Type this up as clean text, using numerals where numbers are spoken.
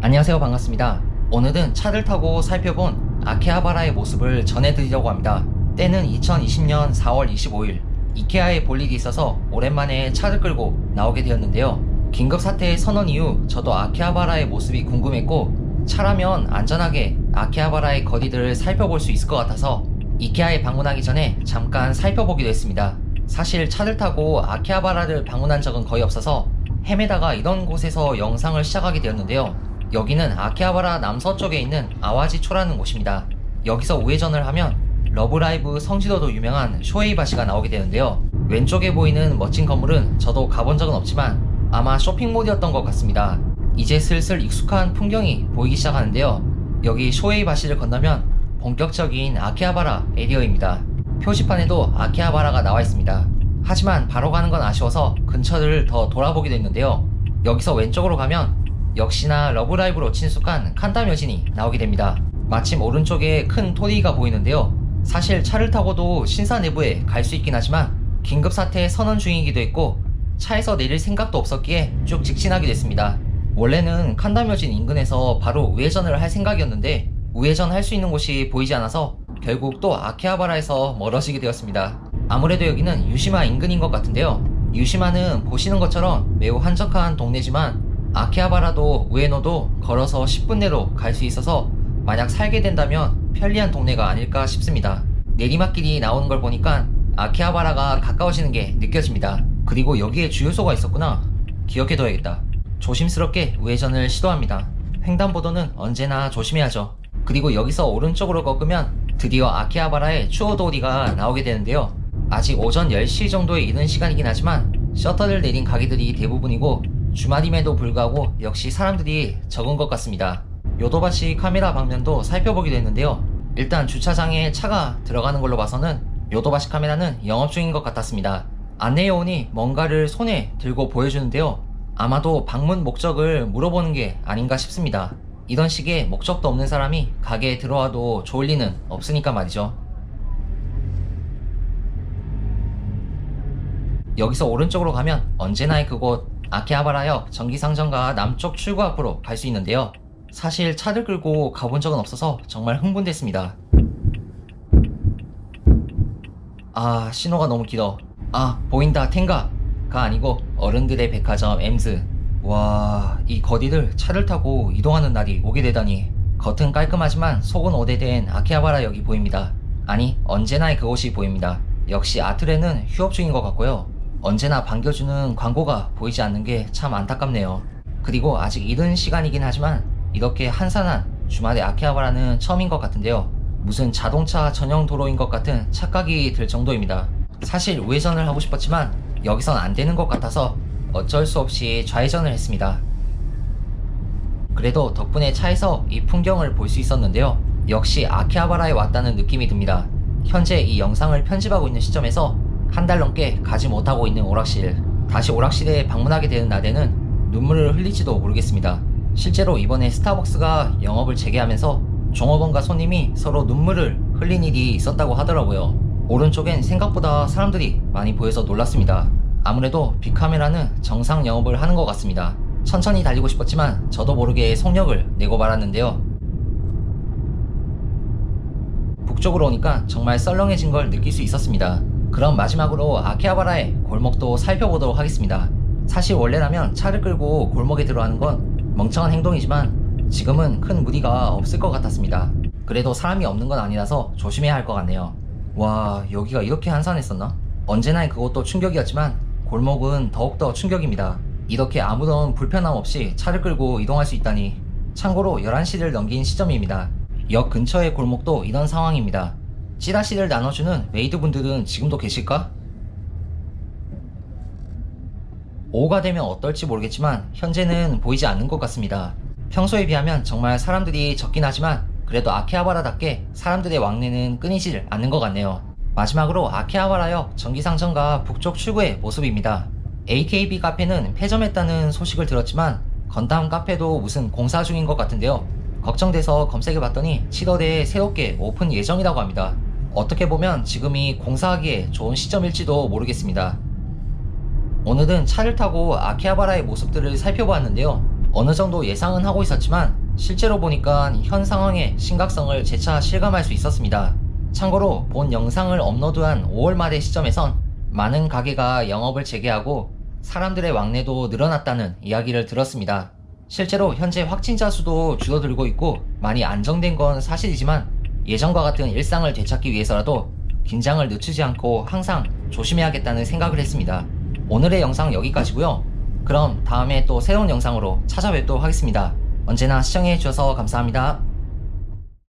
안녕하세요, 반갑습니다. 오늘은 차를 타고 살펴본 아케하바라의 모습을 전해드리려고 합니다. 때는 2020년 4월 25일 이케아에 볼 일이 있어서 오랜만에 차를 끌고 나오게 되었는데요. 긴급사태 선언 이후 저도 아케하바라의 모습이 궁금했고 차라면 안전하게 아케하바라의 거리들을 살펴볼 수 있을 것 같아서 이케아에 방문하기 전에 잠깐 살펴보기로 했습니다. 사실 차를 타고 아케하바라를 방문한 적은 거의 없어서 헤매다가 이런 곳에서 영상을 시작하게 되었는데요. 여기는 아케하바라 남서쪽에 있는 아와지초라는 곳입니다. 여기서 우회전을 하면 러브라이브 성지로도 유명한 쇼에이바시가 나오게 되는데요. 왼쪽에 보이는 멋진 건물은 저도 가본 적은 없지만 아마 쇼핑몰이었던 것 같습니다. 이제 슬슬 익숙한 풍경이 보이기 시작하는데요. 여기 쇼에이바시를 건너면 본격적인 아케하바라 에리어입니다. 표지판에도 아케하바라가 나와 있습니다. 하지만 바로 가는 건 아쉬워서 근처를 더 돌아보기도 했는데요. 여기서 왼쪽으로 가면 역시나 러브라이브로 친숙한 칸타묘진이 나오게 됩니다. 마침 오른쪽에 큰 토리가 보이는데요. 사실 차를 타고도 신사 내부에 갈 수 있긴 하지만 긴급사태 선언 중이기도 했고 차에서 내릴 생각도 없었기에 쭉 직진하게 됐습니다. 원래는 칸타묘진 인근에서 바로 우회전을 할 생각이었는데 우회전 할 수 있는 곳이 보이지 않아서 결국 또 아케하바라에서 멀어지게 되었습니다. 아무래도 여기는 유시마 인근인 것 같은데요. 유시마는 보시는 것처럼 매우 한적한 동네지만 아케하바라도 우에노도 걸어서 10분 내로 갈 수 있어서 만약 살게 된다면 편리한 동네가 아닐까 싶습니다. 내리막길이 나오는 걸 보니까 아케하바라가 가까워지는 게 느껴집니다. 그리고 여기에 주유소가 있었구나. 기억해둬야겠다. 조심스럽게 우회전을 시도합니다. 횡단보도는 언제나 조심해야죠. 그리고 여기서 오른쪽으로 꺾으면 드디어 아케하바라의 추오도리가 나오게 되는데요. 아직 오전 10시 정도에 이른 시간이긴 하지만 셔터를 내린 가게들이 대부분이고 주말임에도 불구하고 역시 사람들이 적은 것 같습니다. 요도바시 카메라 방면도 살펴보기도 했는데요. 일단 주차장에 차가 들어가는 걸로 봐서는 요도바시 카메라는 영업 중인 것 같았습니다. 안내요원이 뭔가를 손에 들고 보여주는데요. 아마도 방문 목적을 물어보는 게 아닌가 싶습니다. 이런 식의 목적도 없는 사람이 가게에 들어와도 좋을 리는 없으니까 말이죠. 여기서 오른쪽으로 가면 언제나의 그곳 아케하바라역 전기상점과 남쪽 출구 앞으로 갈 수 있는데요. 사실 차를 끌고 가본 적은 없어서 정말 흥분됐습니다. 아, 신호가 너무 길어. 아, 보인다, 텐가가 아니고 어른들의 백화점 엠즈. 와, 이 거리를 차를 타고 이동하는 날이 오게 되다니. 겉은 깔끔하지만 속은 오래된 아케하바라역이 보입니다. 아니, 언제나의 그곳이 보입니다. 역시 아트레는 휴업 중인 것 같고요. 언제나 반겨주는 광고가 보이지 않는 게 참 안타깝네요. 그리고 아직 이른 시간이긴 하지만 이렇게 한산한 주말에 아케하바라는 처음인 것 같은데요. 무슨 자동차 전용 도로인 것 같은 착각이 들 정도입니다. 사실 우회전을 하고 싶었지만 여기선 안 되는 것 같아서 어쩔 수 없이 좌회전을 했습니다. 그래도 덕분에 차에서 이 풍경을 볼 수 있었는데요. 역시 아케하바라에 왔다는 느낌이 듭니다. 현재 이 영상을 편집하고 있는 시점에서 한 달 넘게 가지 못하고 있는 오락실. 다시 오락실에 방문하게 되는 날에는 눈물을 흘릴지도 모르겠습니다. 실제로 이번에 스타벅스가 영업을 재개하면서 종업원과 손님이 서로 눈물을 흘린 일이 있었다고 하더라고요. 오른쪽엔 생각보다 사람들이 많이 보여서 놀랐습니다. 아무래도 빅카메라는 정상 영업을 하는 것 같습니다. 천천히 달리고 싶었지만 저도 모르게 속력을 내고 말았는데요. 북쪽으로 오니까 정말 썰렁해진 걸 느낄 수 있었습니다. 그럼 마지막으로 아케하바라의 골목도 살펴보도록 하겠습니다. 사실 원래라면 차를 끌고 골목에 들어가는 건 멍청한 행동이지만 지금은 큰 무리가 없을 것 같았습니다. 그래도 사람이 없는 건 아니라서 조심해야 할 것 같네요. 와, 여기가 이렇게 한산했었나? 언제나 그것도 충격이었지만 골목은 더욱더 충격입니다. 이렇게 아무런 불편함 없이 차를 끌고 이동할 수 있다니. 참고로 11시를 넘긴 시점입니다. 역 근처의 골목도 이런 상황입니다. 찌라시를 나눠주는 메이드분들은 지금도 계실까? 오후가 되면 어떨지 모르겠지만 현재는 보이지 않는 것 같습니다. 평소에 비하면 정말 사람들이 적긴 하지만 그래도 아케하바라답게 사람들의 왕래는 끊이질 않는 것 같네요. 마지막으로 아케하바라역 전기상점과 북쪽 출구의 모습입니다. AKB 카페는 폐점했다는 소식을 들었지만 건담 카페도 무슨 공사 중인 것 같은데요. 걱정돼서 검색해봤더니 7월에 새롭게 오픈 예정이라고 합니다. 어떻게 보면 지금이 공사하기에 좋은 시점일지도 모르겠습니다. 오늘은 차를 타고 아케하바라의 모습들을 살펴보았는데요. 어느 정도 예상은 하고 있었지만 실제로 보니까 현 상황의 심각성을 재차 실감할 수 있었습니다. 참고로 본 영상을 업로드한 5월 말의 시점에선 많은 가게가 영업을 재개하고 사람들의 왕래도 늘어났다는 이야기를 들었습니다. 실제로 현재 확진자 수도 줄어들고 있고 많이 안정된 건 사실이지만 예전과 같은 일상을 되찾기 위해서라도 긴장을 늦추지 않고 항상 조심해야겠다는 생각을 했습니다. 오늘의 영상 여기까지고요. 그럼 다음에 또 새로운 영상으로 찾아뵙도록 하겠습니다. 언제나 시청해주셔서 감사합니다.